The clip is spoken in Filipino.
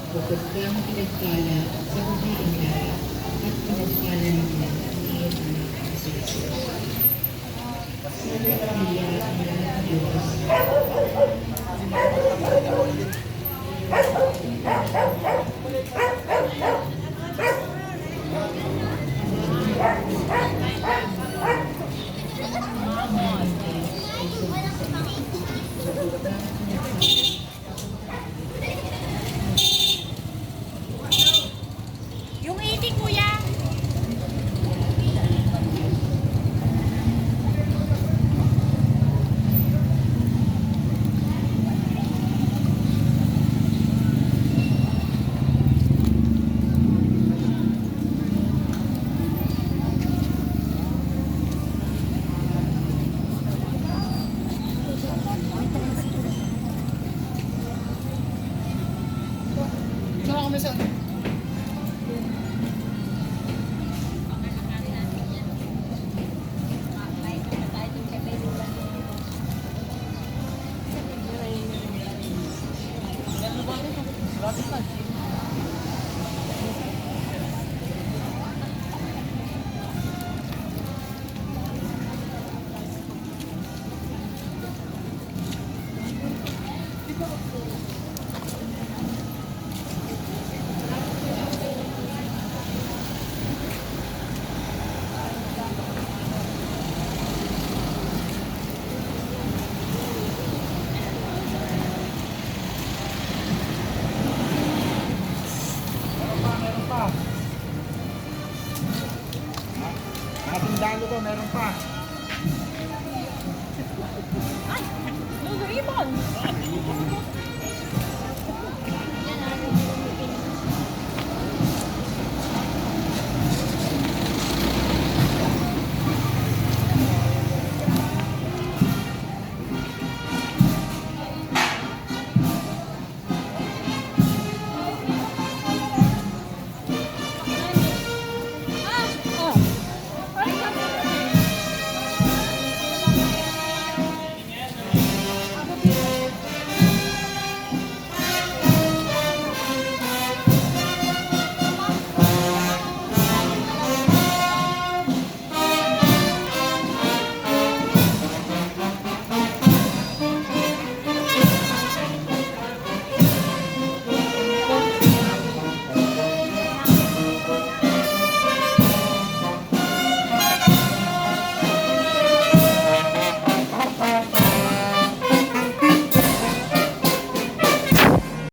bukod kang pinagpala sa mabuting lahat at pinagpala ng lahat ni iyong anak na si Jesus. Sana Maria, Ina ng Diyos, Yung itik mo yan. Saan kami sa... Meron pa. Mga tindalo ko, meron pa.